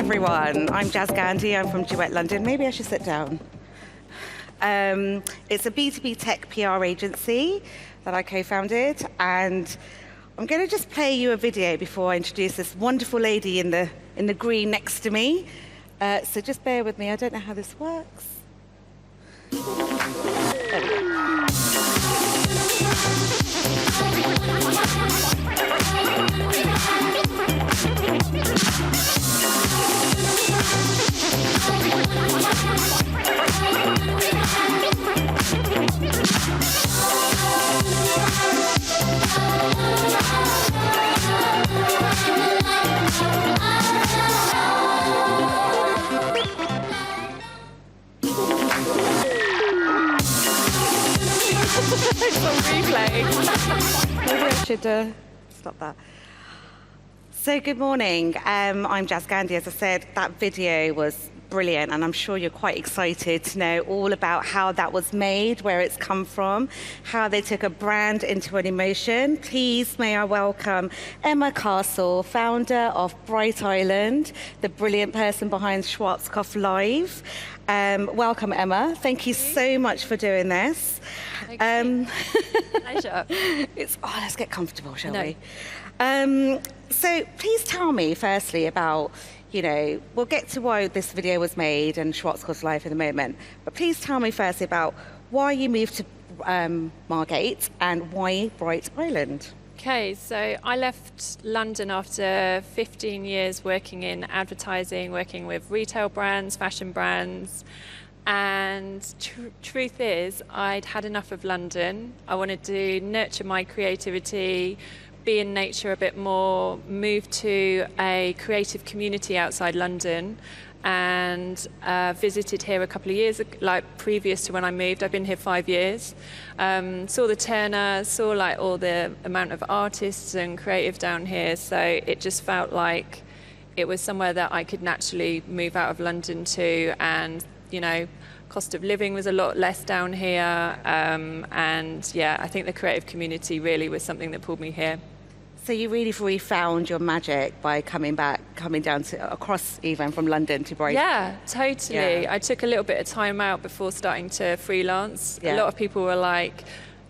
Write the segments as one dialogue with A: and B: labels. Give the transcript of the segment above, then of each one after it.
A: everyone. I'm Gandhi. I'm from DUET London. Maybe I should sit down. It's a B2B tech PR agency that I co-founded, and I'm going to just play you a video before I introduce this wonderful lady in the green next to me. So just bear with me. I don't know how this works. It's on replay. Maybe I should stop that. So good morning. I'm Gandhi. As I said, that video was brilliant, and I'm sure you're quite excited to know all about how that was made, where it's come from, how they took a brand into an emotion. Please may I welcome Emma Castle, founder of Bright Island, the brilliant person behind Schwarzkopf Live. Welcome, Emma. Thank you so much for doing this.
B: Pleasure.
A: Let's get comfortable, shall we? So please tell me firstly about, we'll get to why this video was made and Schwarzkopf Live in a moment, but please tell me firstly about why you moved to Margate and why Bright Island.
B: Okay, so I left London after 15 years working in advertising, working with retail brands, fashion brands, and truth is, I'd had enough of London. I wanted to nurture my creativity, be in nature a bit more, move to a creative community outside London, and visited here a couple of years, like previous to when I moved. I've been here 5 years. Saw the Turner, saw like all the amount of artists and creative down here, so it just felt like it was somewhere that I could naturally move out of London to, and cost of living was a lot less down here, and yeah, I think the creative community really was something that pulled me here.
A: So you really found your magic by coming down to across even from London to Brighton.
B: Yeah, totally.
A: Yeah.
B: I took a little bit of time out before starting to freelance.
A: Yeah.
B: A lot of people were like,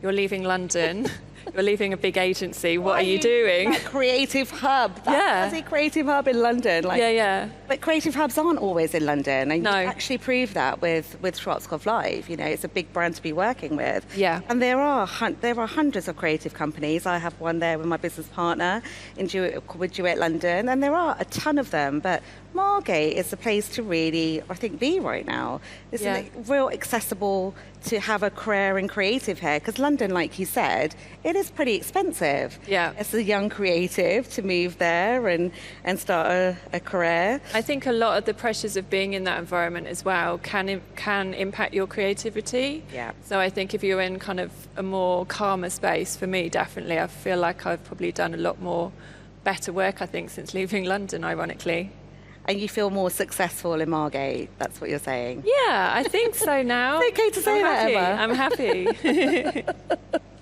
B: "You're leaving London." You're leaving a big agency. What are you doing?
A: That creative hub. That's a creative hub in London.
B: Yeah.
A: But creative hubs aren't always in London, and
B: No.
A: you actually prove that with Schwarzkopf Live. It's a big brand to be working with.
B: Yeah.
A: And there are hundreds of creative companies. I have one there with my business partner with DUET London, and there are a ton of them. But Margate is the place to really, I think, be right now. It's real accessible to have a career in creative here, because London, like you said, it is pretty expensive.
B: Yeah.
A: As a young creative to move there and start a career.
B: I think a lot of the pressures of being in that environment as well can impact your creativity.
A: Yeah.
B: So I think if you're in kind of a more calmer space, for me, definitely, I feel like I've probably done a lot more better work, I think, since leaving London, ironically.
A: And you feel more successful in Margate, that's what you're saying?
B: Yeah, I think so now.
A: It's okay to say that, Emma.
B: I'm happy.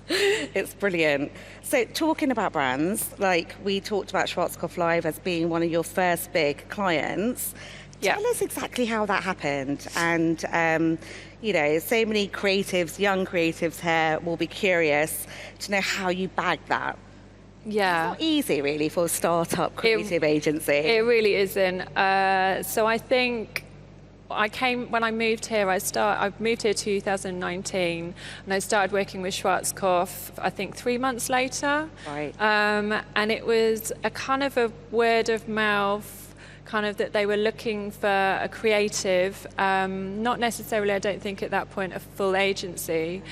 A: It's brilliant. So talking about brands, like we talked about Schwarzkopf Live as being one of your first big clients.
B: Yeah.
A: Tell us exactly how that happened. And, so many creatives, young creatives here will be curious to know how you bagged that.
B: Yeah.
A: It's not easy, really, for a startup creative agency.
B: It really isn't. So I think when I moved here, I moved here 2019, and I started working with Schwarzkopf, I think 3 months later.
A: Right.
B: And it was a kind of a word of mouth, kind of that they were looking for a creative, not necessarily, I don't think at that point, a full agency.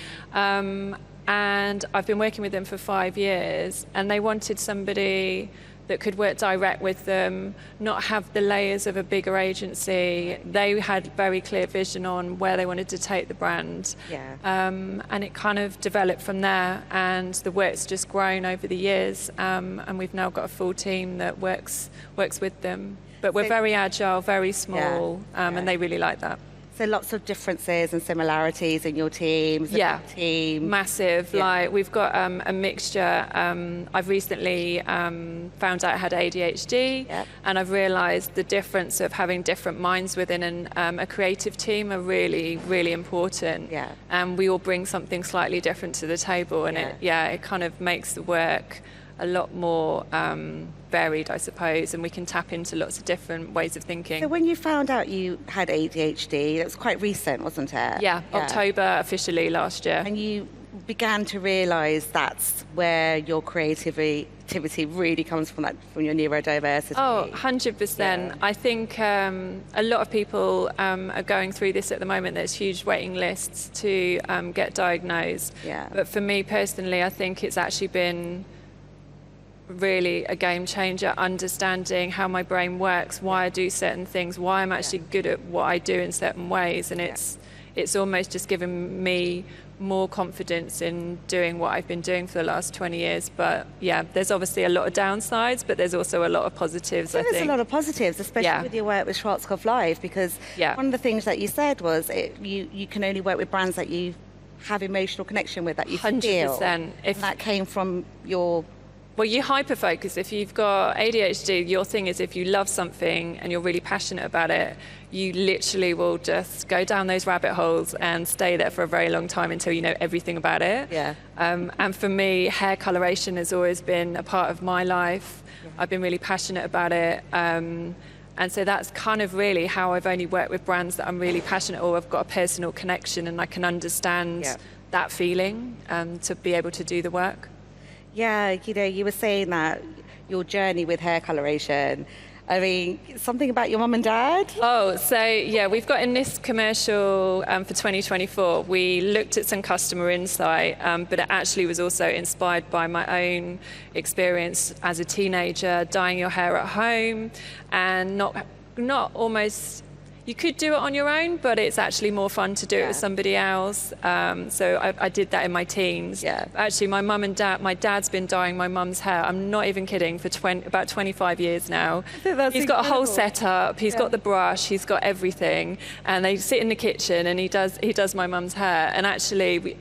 B: And I've been working with them for 5 years, and they wanted somebody that could work direct with them, not have the layers of a bigger agency. They had very clear vision on where they wanted to take the brand.
A: Yeah.
B: And it kind of developed from there, and the work's just grown over the years, and we've now got a full team that works with them. But we're very agile, very small, and they really like that.
A: So lots of differences and similarities in your team. Is it a big team?
B: Massive.
A: Yeah.
B: Like we've got a mixture. I've recently found out I had ADHD,
A: Yep.
B: and I've realised the difference of having different minds within a creative team are really, really important.
A: Yeah.
B: And we all bring something slightly different to the table, and it kind of makes the work a lot more varied, I suppose, and we can tap into lots of different ways of thinking.
A: So when you found out you had ADHD, it was quite recent, wasn't it?
B: Yeah, October officially last year.
A: And you began to realise that's where your creativity really comes from, that from your neurodiversity.
B: Oh, 100%.
A: Yeah.
B: I think a lot of people are going through this at the moment. There's huge waiting lists to get diagnosed.
A: Yeah.
B: But for me personally, I think it's actually been really a game changer, understanding how my brain works, why I do certain things, why I'm actually good at what I do in certain ways, and it's almost just given me more confidence in doing what I've been doing for the last 20 years. But yeah, there's obviously a lot of downsides, but there's also a lot of positives. I think
A: there's a lot of positives, especially with your work with Schwarzkopf Live, because one of the things that you said was you can only work with brands that you have emotional connection with, that you
B: 100%.
A: feel. And that came from your...
B: Well, you hyper-focus. If you've got ADHD, your thing is if you love something and you're really passionate about it, you literally will just go down those rabbit holes and stay there for a very long time until you know everything about it.
A: Yeah.
B: And for me, hair coloration has always been a part of my life. I've been really passionate about it. And so that's kind of really how I've only worked with brands that I'm really passionate, or I've got a personal connection and I can understand that feeling to be able to do the work.
A: Yeah, you were saying that your journey with hair coloration. I mean, something about your mum and dad?
B: Oh, so yeah, we've got in this commercial for 2024, we looked at some customer insight, but it actually was also inspired by my own experience as a teenager, dyeing your hair at home, and not almost... You could do it on your own, but it's actually more fun to do it with somebody else. So I did that in my teens.
A: Yeah.
B: Actually, my dad's been dyeing my mum's hair, I'm not even kidding, for about 25 years now. He's got a whole setup, he's got the brush, he's got everything. And they sit in the kitchen and he does my mum's hair. And actually,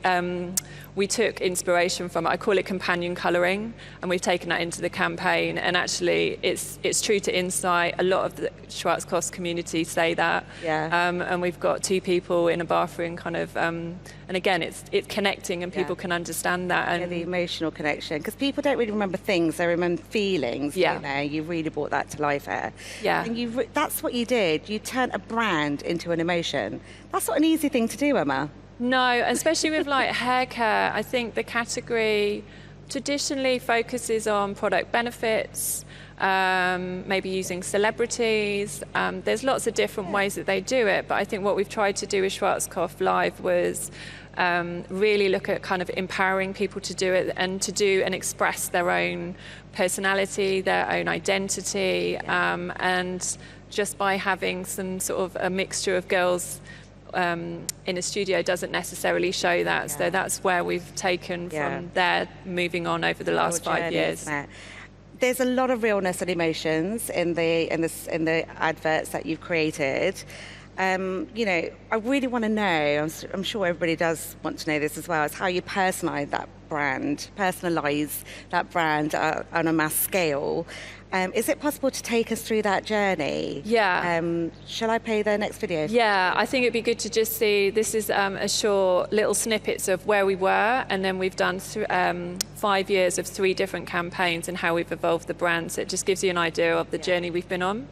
B: we took inspiration from it. I call it companion colouring, and we've taken that into the campaign. And actually, it's true to insight. A lot of the Schwarzkopf community say that.
A: Yeah.
B: And we've got two people in a bathroom, kind of. And again, it's connecting, and people can understand that. And
A: the emotional connection, because people don't really remember things; they remember feelings.
B: Yeah.
A: You really brought that to life here.
B: Yeah.
A: And that's what you did. You turned a brand into an emotion. That's not an easy thing to do, Emma.
B: No, especially with like hair care. I think the category traditionally focuses on product benefits, maybe using celebrities. There's lots of different ways that they do it, but I think what we've tried to do with Schwarzkopf Live was really look at kind of empowering people to do it and to do and express their own personality, their own identity, and just by having some sort of a mixture of girls in a studio doesn't necessarily show that. So that's where we've taken from there, moving on over the last 5 years.
A: There's a lot of realness and emotions in the adverts that you've created. I really want to know, I'm sure everybody does want to know this as well, is how you personalise that brand on a mass scale. Is it possible to take us through that journey?
B: Yeah.
A: Shall I play the next video?
B: Yeah, I think it'd be good to just see, this is a short little snippets of where we were, and then we've done 5 years of 3 different campaigns and how we've evolved the brand. So it just gives you an idea of the journey we've been on.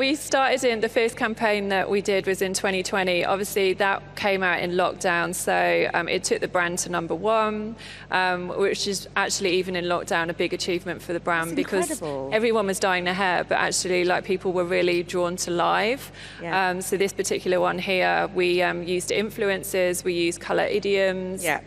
B: We started in, the first campaign that we did was in 2020. Obviously, that came out in lockdown, so it took the brand to #1, which is actually, even in lockdown, a big achievement for the brand.
A: That's
B: because
A: incredible.
B: everyone was dyeing their hair, but actually, like, people were really drawn to live.
A: Yeah.
B: So this particular one here, we used influencers, we used colour idioms.
A: Yeah.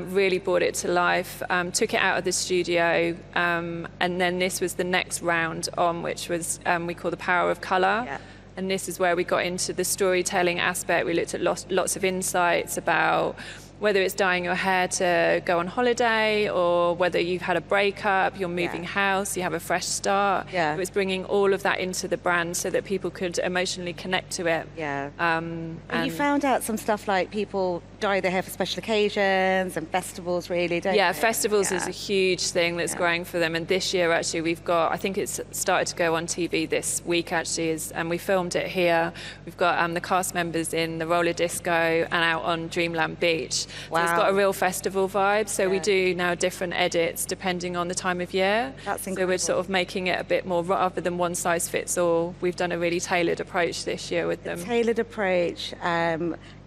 B: Really brought it to life, took it out of the studio, and then this was the next round on, which was we call the power of colour.
A: Yeah.
B: And this is where we got into the storytelling aspect. We looked at lots of insights about whether it's dyeing your hair to go on holiday, or whether you've had a breakup, you're moving house, you have a fresh start.
A: Yeah.
B: It was bringing all of that into the brand so that people could emotionally connect to it.
A: Yeah.
B: And
A: you found out some stuff like people dye their hair for special occasions and festivals, really, don't
B: Yeah,
A: they?
B: festivals is a huge thing that's growing for them. And this year, actually, we've got, I think it's started to go on TV this week, actually, and we filmed it here. We've got the cast members in the roller disco and out on Dreamland Beach.
A: Wow.
B: So it's got a real festival vibe. So we
A: Yeah.
B: do now different edits depending on the time of year.
A: That's
B: So we're
A: incredible.
B: sort of making it a bit more, rather than one size fits all. We've done a really tailored approach this year with them.
A: Tailored approach,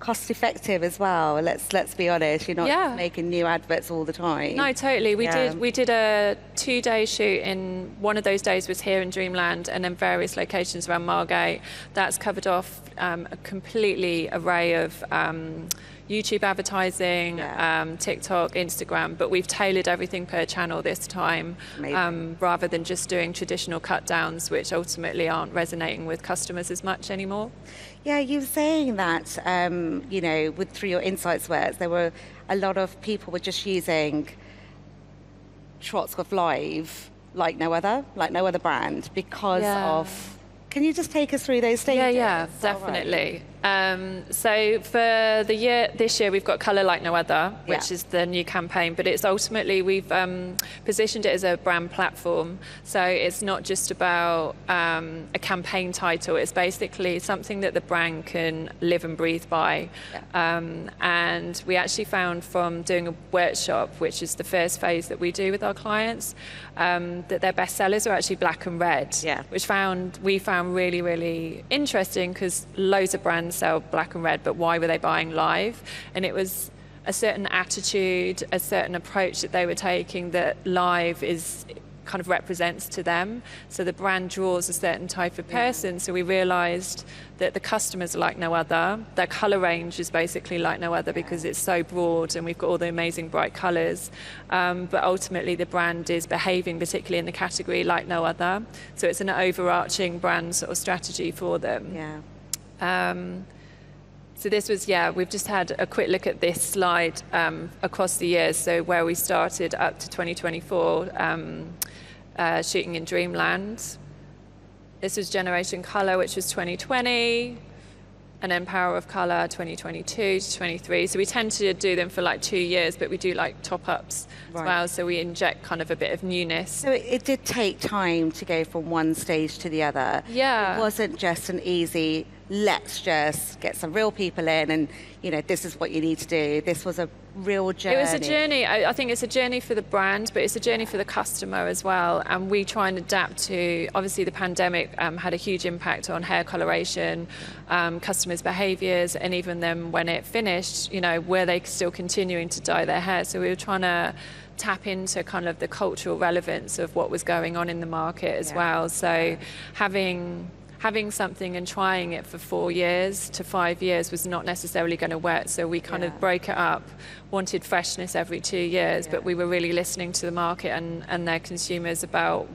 A: cost effective as well. Let's be honest. You're not
B: Yeah.
A: making new adverts all the time.
B: No, totally.
A: Yeah.
B: We did a 2-day shoot. In one of those days was here in Dreamland, and then various locations around Margate. That's covered off a completely array of YouTube advertising, TikTok, Instagram, but we've tailored everything per channel this time, rather than just doing traditional cut downs, which ultimately aren't resonating with customers as much anymore.
A: Yeah, you were saying that, through your insights work, there were a lot of people were just using Schwarzkopf Live like no other brand because of. Can you just take us through those stages?
B: Yeah,
A: Is that all right?
B: definitely. So for this year, we've got Colour Like No Other, which is the new campaign, but it's ultimately, we've positioned it as a brand platform. So it's not just about a campaign title, it's basically something that the brand can live and breathe by. And we actually found from doing a workshop, which is the first phase that we do with our clients, that their best sellers are actually black and red, which we found really, really interesting, because loads of brands sell black and red, but why were they buying live? And it was a certain attitude, a certain approach that they were taking that live is kind of represents to them. So the brand draws a certain type of person. So we realized that the customers are like no other. Their color range is basically like no other because it's so broad and we've got all the amazing bright colors. But ultimately the brand is behaving, particularly in the category, like no other. So it's an overarching brand sort of strategy for them. So this was, we've just had a quick look at this slide across the years. So where we started up to 2024, shooting in Dreamland. This was Generation Colour, which was 2020, and then Power of Colour 2022 to 23. So we tend to do them for like 2 years, but we do like top-ups as well. So we inject kind of a bit of newness.
A: So it did take time to go from one stage to the other.
B: Yeah.
A: It wasn't just an easy, let's just get some real people in and, this is what you need to do. This was a real journey.
B: It was a journey. I think it's a journey for the brand, but it's a journey for the customer as well. And we try and adapt to, obviously the pandemic had a huge impact on hair coloration, customers' behaviours, and even then when it finished, were they still continuing to dye their hair? So we were trying to tap into kind of the cultural relevance of what was going on in the market as well. So having something and trying it for 4 years to 5 years was not necessarily going to work. So we kind of broke it up, wanted freshness every 2 years, but we were really listening to the market and their consumers about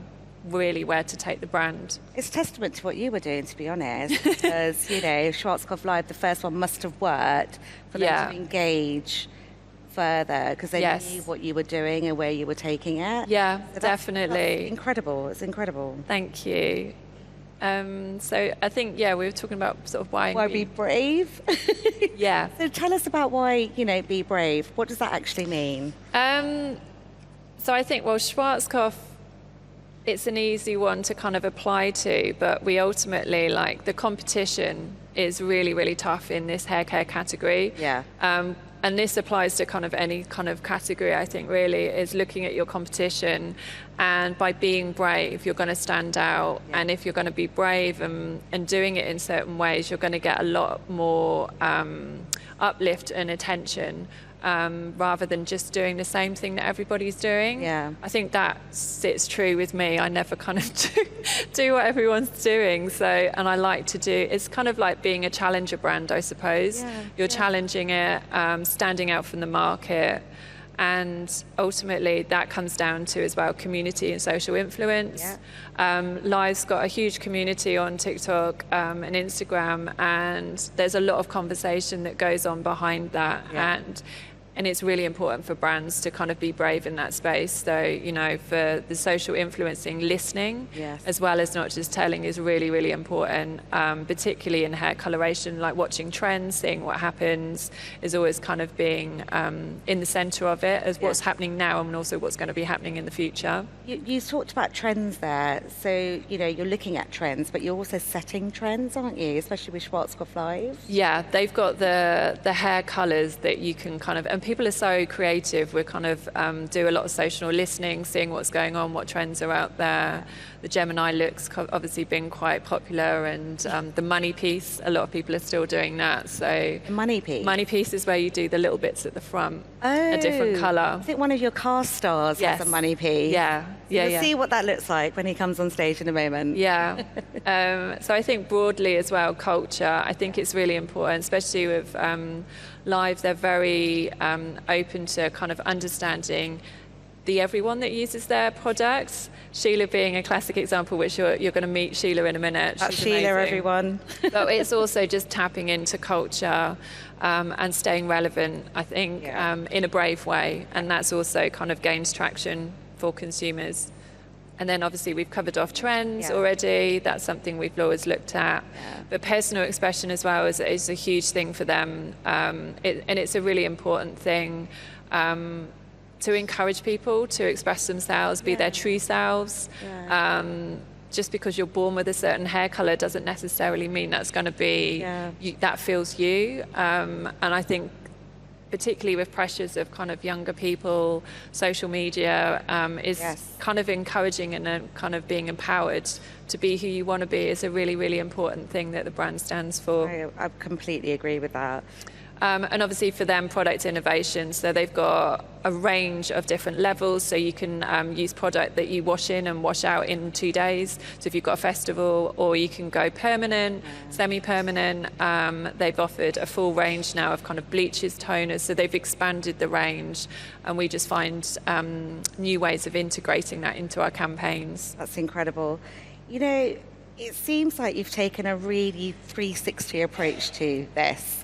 B: really where to take the brand.
A: It's testament to what you were doing, to be honest, because, Schwarzkopf Live, the first one must have worked for them to engage further because they knew what you were doing and where you were taking it.
B: Yeah,
A: So
B: definitely.
A: That's incredible. It's incredible.
B: Thank you. So I think, we were talking about sort of why
A: be brave.
B: Yeah.
A: So tell us about why, be brave. What does that actually mean?
B: So I think, Schwarzkopf, it's an easy one to kind of apply to, but we ultimately, the competition is really, really tough in this hair care category.
A: Yeah.
B: And this applies to kind of any kind of category, I think, really, is looking at your competition. And by being brave, you're going to stand out.
A: Yeah.
B: And if you're going to be brave and doing it in certain ways, you're going to get a lot more uplift and attention. Rather than just doing the same thing that everybody's doing.
A: Yeah.
B: I think that sits true with me. I never kind of do what everyone's doing. So, and I like to do, it's kind of like being a challenger brand, I suppose.
A: Yeah.
B: You're challenging it, standing out from the market. And ultimately that comes down to as well community and social influence.
A: Yeah.
B: Live's got a huge community on TikTok and Instagram, and there's a lot of conversation that goes on behind that.
A: Yeah.
B: And it's really important for brands to kind of be brave in that space. So, you know, for the social influencing, listening,
A: Yes.
B: as well as not just telling, is really, really important, particularly in hair coloration, like watching trends, seeing what happens, is always kind of being in the centre of it, as what's happening now and also what's going to be happening in the future.
A: You talked about trends there. So, you know, you're looking at trends, but you're also setting trends, aren't you? Especially with Schwarzkopf Live.
B: Yeah, they've got the hair colours that you can kind of, and people are so creative. We kind of do a lot of social listening, seeing what's going on, what trends are out there. The Gemini look's obviously been quite popular, and the money piece, a lot of people are still doing that. So
A: Money piece.
B: money piece is where you do the little bits at the front,
A: Oh,
B: a different colour.
A: I think one of your car stars has a money piece.
B: Yeah, yeah,
A: We'll
B: yeah.
A: see what that looks like when he comes on stage in a moment.
B: Yeah. So I think broadly as well, culture, I think it's really important, especially with Live. They're very open to kind of understanding the everyone that uses their products. Sheila being a classic example, which you're going to meet Sheila in a minute.
A: That's
B: She's
A: Sheila,
B: amazing.
A: everyone.
B: But it's also just tapping into culture and staying relevant, I think, in a brave way. And that's also kind of gains traction for consumers. And then obviously we've covered off trends already. That's something we've always looked at.
A: Yeah.
B: But personal expression as well is a huge thing for them. And it's a really important thing to encourage people to express themselves, be their true selves.
A: Yeah.
B: Just because you're born with a certain hair colour doesn't necessarily mean that's going to be, that feels you. And I think particularly with pressures of kind of younger people, social media is kind of encouraging and kind of being empowered to be who you want to be is a really, really important thing that the brand stands for.
A: I completely agree with that.
B: And obviously for them, product innovation. So they've got a range of different levels. So you can use product that you wash in and wash out in 2 days. So if you've got a festival, or you can go permanent, semi-permanent. They've offered a full range now of kind of bleaches, toners. So they've expanded the range, and we just find new ways of integrating that into our campaigns.
A: That's incredible. You know, it seems like you've taken a really 360 approach to this.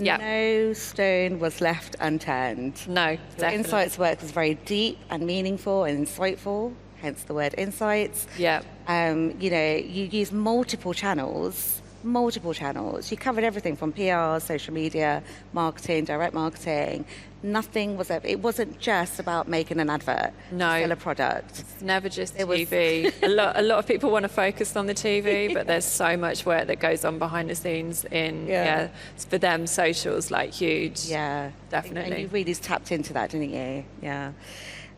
B: Yeah.
A: No stone was left unturned.
B: No,
A: Your
B: definitely.
A: insights work was very deep and meaningful and insightful, hence the word insights.
B: Yeah.
A: You know, you use multiple channels. You covered everything from PR, social media, marketing, direct marketing. It wasn't just about making an advert
B: No.
A: to sell a product.
B: It's never just
A: It was-
B: TV. a lot of people want to focus on the TV, but there's so much work that goes on behind the scenes for them, socials like huge.
A: Yeah,
B: Definitely.
A: And you really tapped into that, didn't you? Yeah.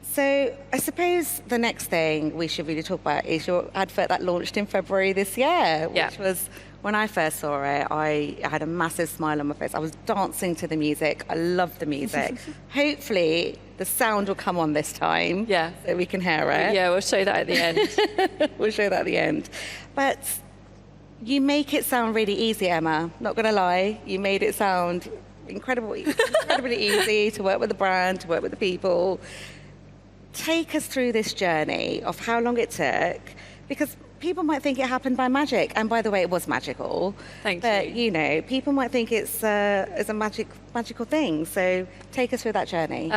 A: So I suppose the next thing we should really talk about is your advert that launched in February this year, which was, when I first saw it, I had a massive smile on my face. I was dancing to the music. I love the music. Hopefully the sound will come on this time, so we can hear it.
B: Yeah, we'll show that at the end.
A: We'll show that at the end. But you make it sound really easy, Emma. Not going to lie. You made it sound incredibly easy to work with the brand, to work with the people. Take us through this journey of how long it took, because people might think it happened by magic, and by the way, it was magical.
B: Thank
A: but,
B: you.
A: you know, people might think it's a magical thing. So take us through that journey.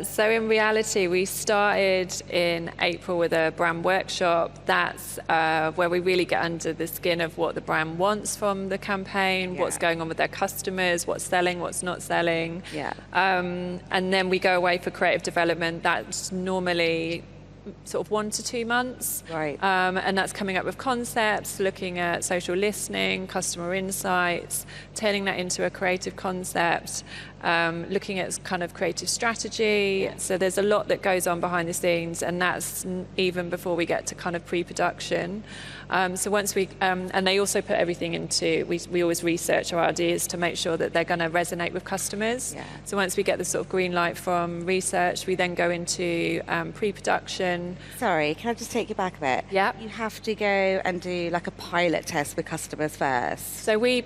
B: So in reality, we started in April with a brand workshop. That's where we really get under the skin of what the brand wants from the campaign, what's going on with their customers, what's selling, what's not selling.
A: Yeah.
B: And then we go away for creative development. That's normally sort of 1 to 2 months.
A: Right.
B: And that's coming up with concepts, looking at social listening, customer insights, turning that into a creative concept, looking at kind of creative strategy. So there's a lot that goes on behind the scenes, and that's even before we get to kind of pre-production. So once we, and they also put everything into, we always research our ideas to make sure that they're going to resonate with customers.
A: Yeah.
B: So once we get the sort of green light from research, we then go into pre-production.
A: Sorry, can I just take you back a bit?
B: Yeah.
A: You have to go and do like a pilot test with customers first.
B: So we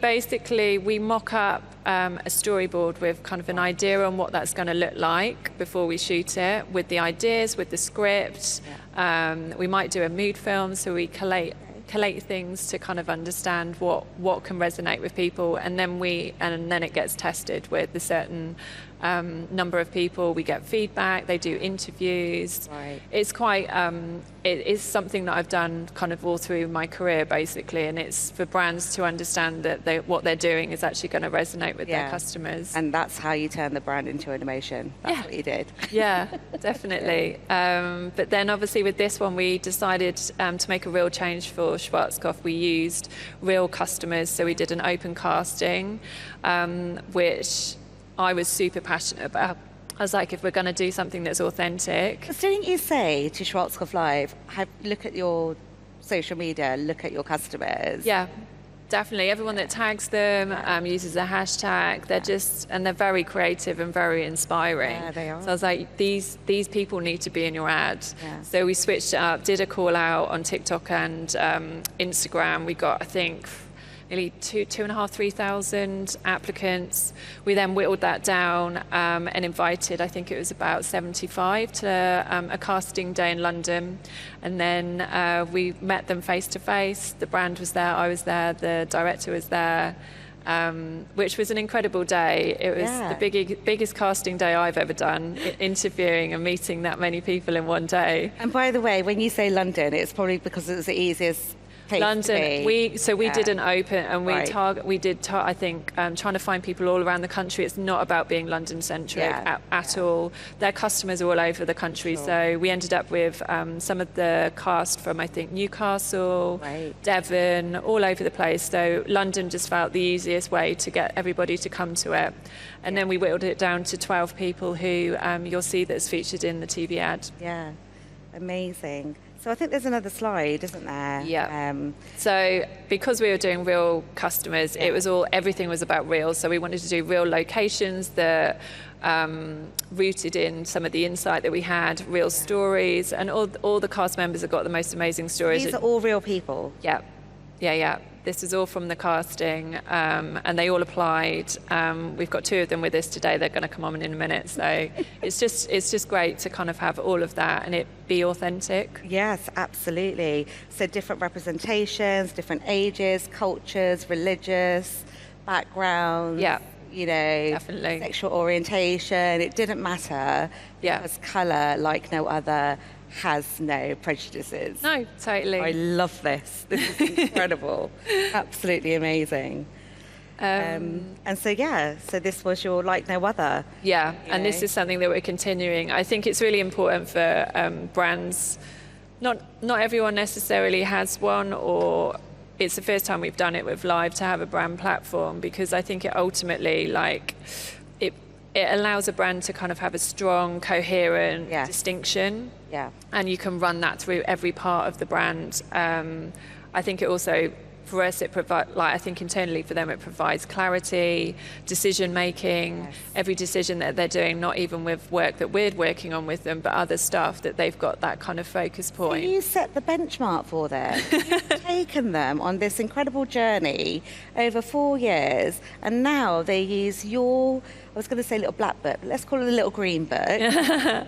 B: mock up a storyboard with kind of an idea on what that's going to look like before we shoot it, with the ideas, with the script. We might do a mood film, so we collate things to kind of understand what can resonate with people, and then it gets tested with a certain number of people. We get feedback, they do interviews.
A: Right.
B: It's quite it is something that I've done kind of all through my career basically, and it's for brands to understand that what they're doing is actually going to resonate with their customers.
A: And that's how you turn the brand into an emotion. That's what you did.
B: Yeah, definitely. But then obviously with this one, we decided to make a real change for Schwarzkopf. We used real customers, so we did an open casting, which I was super passionate about. I was like, if we're going to do something that's authentic.
A: But didn't you say to Schwarzkopf Live, look at your social media, look at your customers?
B: Yeah, definitely. Everyone that tags them uses a hashtag. They're very creative and very inspiring.
A: Yeah, they are.
B: So I was like, these people need to be in your ad.
A: Yeah.
B: So we switched it up, did a call out on TikTok and Instagram. We got, I think, nearly 2,500, 3,000 applicants. We then whittled that down and invited, I think it was about 75 to a casting day in London. And then we met them face to face. The brand was there, I was there, the director was there, which was an incredible day. It was the biggest casting day I've ever done, interviewing and meeting that many people in one day.
A: And by the way, when you say London, it's probably because it was the easiest
B: London. We did an open, and
A: Right.
B: I think trying to find people all around the country. It's not about being London-centric at all. Their customers are all over the country, so we ended up with some of the cast from, I think, Newcastle, Devon, all over the place. So London just felt the easiest way to get everybody to come to it. And then we whittled it down to 12 people who you'll see that's featured in the TV ad.
A: Yeah, amazing. So I think there's another slide, isn't there?
B: Yeah. So because we were doing real customers, everything was about real. So we wanted to do real locations that rooted in some of the insight that we had, real stories, and all the cast members have got the most amazing stories.
A: These are all real people.
B: Yeah. This is all from the casting, and they all applied. We've got 2 of them with us today. They're going to come on in a minute. So it's just great to kind of have all of that and it be authentic.
A: Yes, absolutely. So different representations, different ages, cultures, religious backgrounds.
B: Yeah.
A: You know,
B: Definitely.
A: sexual orientation. It didn't matter because colour, like no other, has no prejudices.
B: No, totally.
A: I love this. This is incredible. Absolutely amazing. And so this was your like no other.
B: Yeah,
A: you
B: and
A: know?
B: this is something that we're continuing. I think it's really important for brands. Not everyone necessarily has one, or it's the first time we've done it with Live to have a brand platform, because I think it ultimately it allows a brand to kind of have a strong, coherent distinction.
A: Yeah.
B: And you can run that through every part of the brand. I think it also, for us, I think internally for them, it provides clarity, decision making, every decision that they're doing, not even with work that we're working on with them, but other stuff that they've got that kind of focus point.
A: So you set the benchmark for them. You've taken them on this incredible journey over 4 years, and now they use your, I was going to say little black book, but let's call it a little green book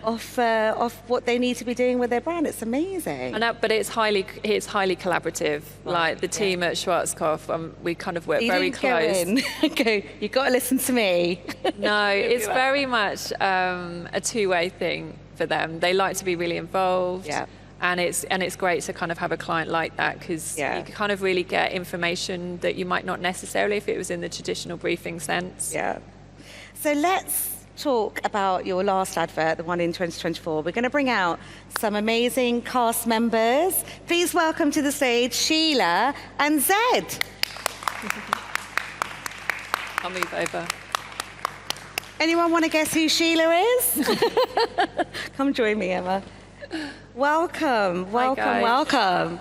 A: of what they need to be doing with their brand. It's amazing.
B: But it's highly collaborative. Like the team at Schwarzkopf, we kind of work very close.
A: You've got to listen to me.
B: No, it's very much a two-way thing for them. They like to be really involved.
A: Yeah.
B: And it's great to kind of have a client like that, because you kind of really get information that you might not necessarily if it was in the traditional briefing sense.
A: Yeah. So let's talk about your last advert, the one in 2024. We're going to bring out some amazing cast members. Please welcome to the stage Sheila and Zed.
B: I'll move over.
A: Anyone want to guess who Sheila is? Come join me, Emma. Welcome, welcome.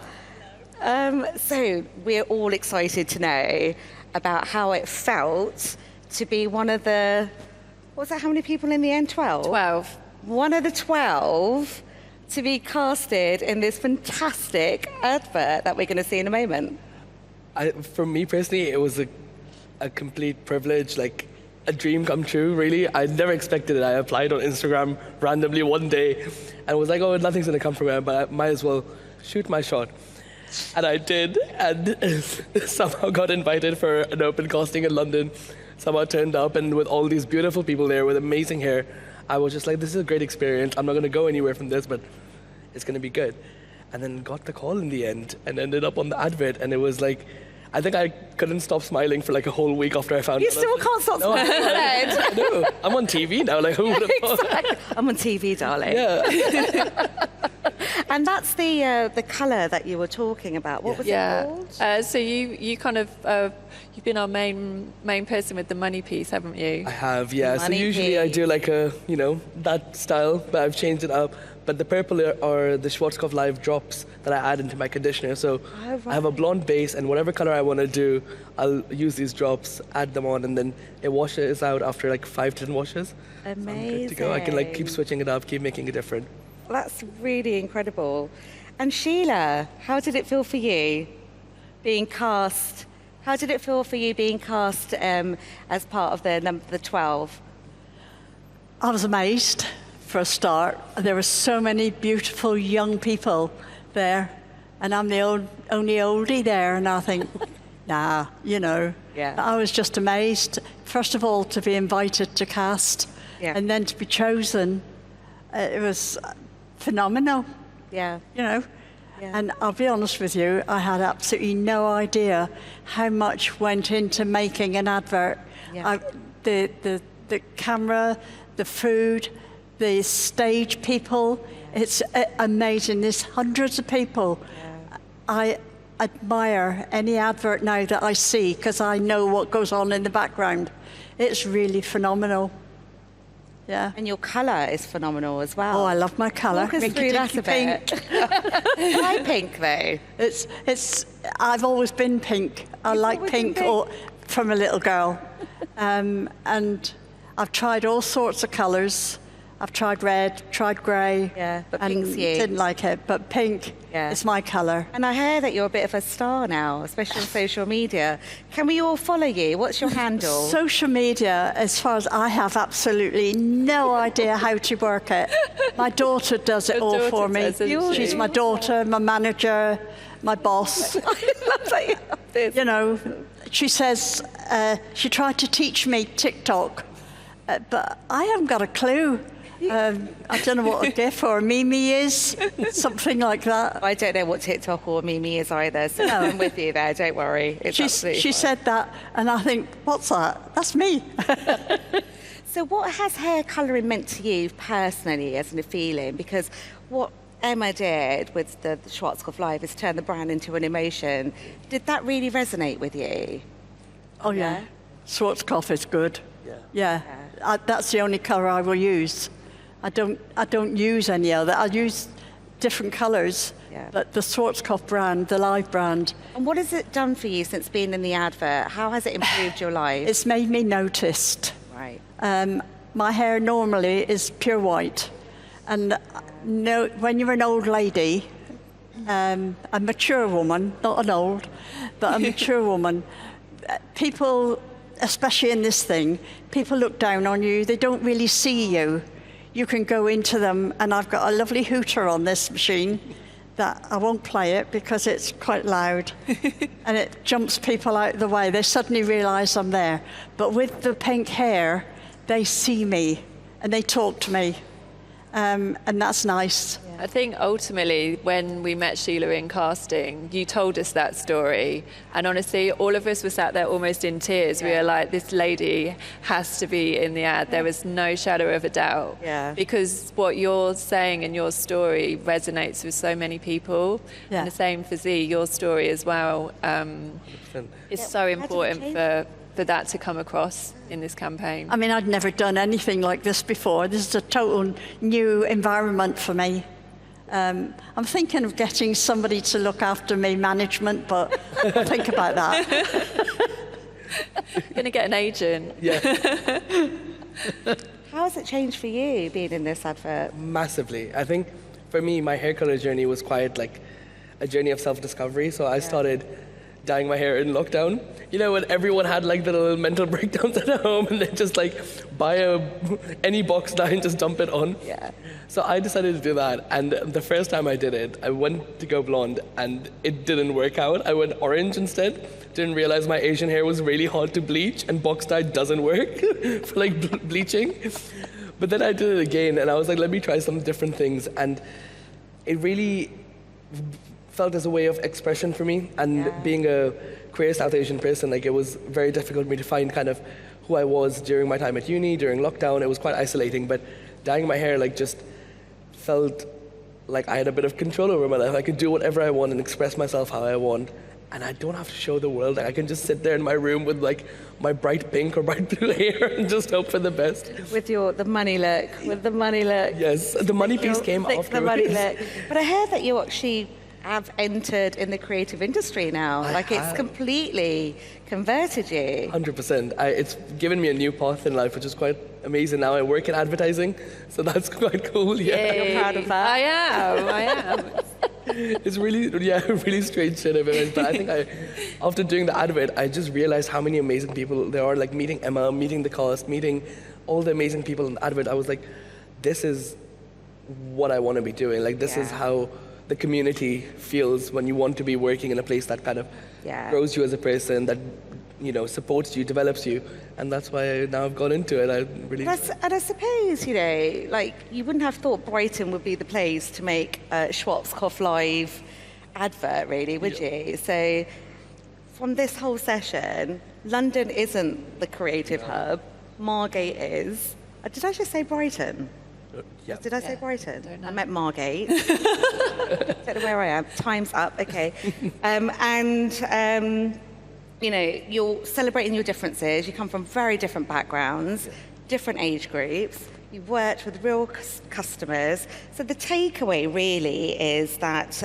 A: So we're all excited to know about how it felt to be one of the, what was that, how many people in the end? 12?
B: 12.
A: One of the 12 to be casted in this fantastic advert that we're going to see in a moment.
C: For me personally, it was a complete privilege, like a dream come true, really. I never expected it. I applied on Instagram randomly one day and was like, oh, nothing's going to come from it, but I might as well shoot my shot. And I did, and somehow got invited for an open casting in London. Somehow turned up, and with all these beautiful people there with amazing hair, I was just like, this is a great experience. I'm not going to go anywhere from this, but it's going to be good. And then got the call in the end and ended up on the advert, and it was like, I think I couldn't stop smiling for like a whole week after I found
A: You
C: out.
A: still can't stop smiling.
C: I know. I'm on TV now, like who would have thought?
A: Exactly. I'm on TV, darling.
C: Yeah.
A: And that's the colour that you were talking about. What was it called?
B: So you kind of you've been our main person with the money piece, haven't you?
C: I have, yeah. So
A: Money
C: usually I
A: piece.
C: do like a, that style, but I've changed it up. But the purple are the Schwarzkopf Live drops that I add into my conditioner. So I have a blonde base, and whatever color I want to do, I'll use these drops, add them on, and then it washes out after like 5 to 10 washes.
A: Amazing.
C: So I'm good to go. I can like keep switching it up, keep making it different.
A: That's really incredible. And Sheila, how did it feel for you being cast? How did it feel for you being cast as part of the 12?
D: I was amazed for a start. There were so many beautiful young people there, and I'm the only oldie there, and I think, nah,
A: Yeah.
D: I was just amazed. First of all, to be invited to cast,
A: Yeah.
D: and then to be chosen, it was phenomenal,
A: Yeah.
D: Yeah.
A: Yeah.
D: And I'll be honest with you, I had absolutely no idea how much went into making an advert.
A: Yeah.
D: The camera, the food, the stage people, it's amazing. There's hundreds of people.
A: Yeah.
D: I admire any advert now that I see because I know what goes on in the background. It's really phenomenal. Yeah.
A: And your colour is phenomenal as well.
D: Oh, I love my colour.
A: Walk us through that a bit. Why pink, though?
D: It's. I've always been pink. I like
A: always been
D: pink
A: pink?
D: from a little girl, and I've tried all sorts of colours. I've tried red, tried grey.
A: Yeah, but
D: and
A: pink's you.
D: didn't like it. But pink is my colour.
A: And I hear that you're a bit of a star now, especially on social media. Can we all follow you? What's your handle?
D: Social media, as far as I have absolutely no idea how to work it. My daughter does it
B: Your
D: all
B: daughter
D: for me.
B: does, doesn't
D: She's
B: she?
D: my daughter, my manager, my boss.
A: I love that you have this.
D: You know, she says she tried to teach me TikTok, but I haven't got a clue. I don't know what a GIF or a meme is, something like that.
A: I don't know what TikTok or Mimi is either, so I'm with you there, don't worry. It's absolutely
D: She
A: fine.
D: said that, and I think, what's that? That's me.
A: So what has hair colouring meant to you personally as a feeling? Because what Emma did with the Schwarzkopf Live is turn the brand into an emotion. Did that really resonate with you?
D: Oh, yeah. Schwarzkopf is good.
C: Yeah.
D: Yeah. That's the only colour I will use. I don't use any other. I use different colours, but the Schwarzkopf brand, the Live brand,
A: And what has it done for you since being in the advert? How has it improved your life?
D: it's made me noticed.
A: Right.
D: My hair normally is pure white, and when you're an old lady, a mature woman, not an old, but a mature woman, people, especially in this thing, people look down on you. They don't really see you. You can go into them, and I've got a lovely hooter on this machine that I won't play it because it's quite loud, and it jumps people out of the way. They suddenly realise I'm there. But with the pink hair, they see me, and they talk to me. and that's nice.
B: I think ultimately when we met Sheila in casting, you told us that story. And honestly, all of us were sat there almost in tears. We were like, this lady has to be in the ad. There was no shadow of a doubt.
A: Yeah.
B: Because what you're saying in your story resonates with so many people.
D: Yeah.
B: And the same for Z, your story as well. It's so important for that to come across in this campaign.
D: I mean, I'd never done anything like this before. This is a total new environment for me. I'm thinking of getting somebody to look after me, management, but I'll think about that.
B: You're going to get an agent.
C: Yeah,
A: How has it changed for you being in this advert?
C: massively. I think for me, my hair color journey was quite like a journey of self-discovery. So I started dyeing my hair in lockdown. You know, when everyone had like the little mental breakdowns at home and they just like buy any box dye and just dump it on.
A: Yeah.
C: So I decided to do that, and the first time I did it, I went to go blonde, and it didn't work out. I went orange instead. Didn't realize my Asian hair was really hard to bleach, and box dye doesn't work for like bleaching. But then I did it again, and I was like, let me try some different things, and it really felt as a way of expression for me. And being a queer South Asian person, like it was very difficult for me to find kind of who I was during my time at uni, during lockdown. It was quite isolating, but dyeing my hair like just felt like I had a bit of control over my life. I could do whatever I want and express myself how I want. And I don't have to show the world. Like, I can just sit there in my room with like my bright pink or bright blue hair and just hope for the best.
A: With the money look,
C: Yes, the money piece came afterwards.
A: The money look. But I heard that you actually have entered in the creative industry now. It's completely converted you.
C: 100%. It's given me a new path in life, which is quite amazing. Now I work in advertising, so that's quite cool. Yeah,
A: You're proud of that?
B: I am.
C: it's really strange shit of it. But I think after doing the advert, I just realized how many amazing people there are. Like meeting Emma, meeting the cast, meeting all the amazing people in the advert. I was like, this is what I want to be doing. Like this is how the community feels when you want to be working in a place that kind of grows you as a person, that supports you, develops you, and that's why now I've gone into it.
A: And I suppose you wouldn't have thought Brighton would be the place to make a Schwarzkopf live advert, really, would you? So from this whole session, London isn't the creative hub. Margate is. Did I just say Brighton?
C: Yeah.
A: Did I say Brighton? I meant Margate. Don't know where I am. Time's up. Okay. You're celebrating your differences. You come from very different backgrounds, different age groups. You've worked with real customers. So the takeaway really is that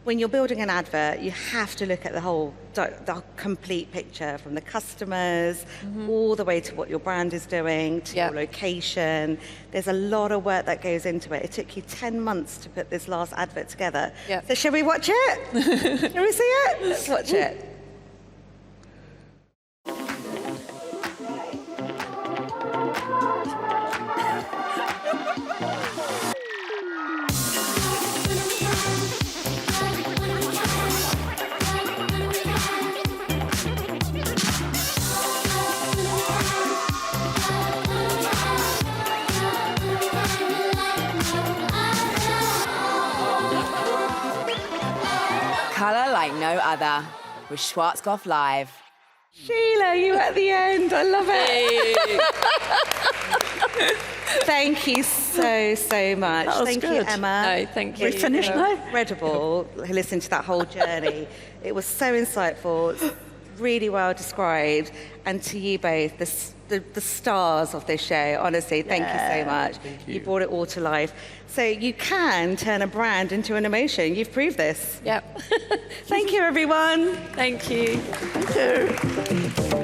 A: when you're building an advert, you have to look at the complete picture, from the customers all the way to what your brand is doing, to your location. There's a lot of work that goes into it. It took you 10 months to put this last advert together.
B: Yep.
A: So shall we watch it? Shall we see it? Let's watch it.
E: Colour like no other with Schwarzkopf Live.
A: Sheila, you at the end. I love it. Thank you so much.
D: That was
A: Thank you,
D: good.
A: Emma.
B: No, thank you.
D: We finished now?
A: Incredible listening to that whole journey. It was so insightful, really well described. And to you both, the stars of this show, honestly, thank you so much. You brought it all to life. So you can turn a brand into an emotion. You've proved this.
B: Yep.
A: Thank you, everyone.
B: Thank you.
D: Thank you.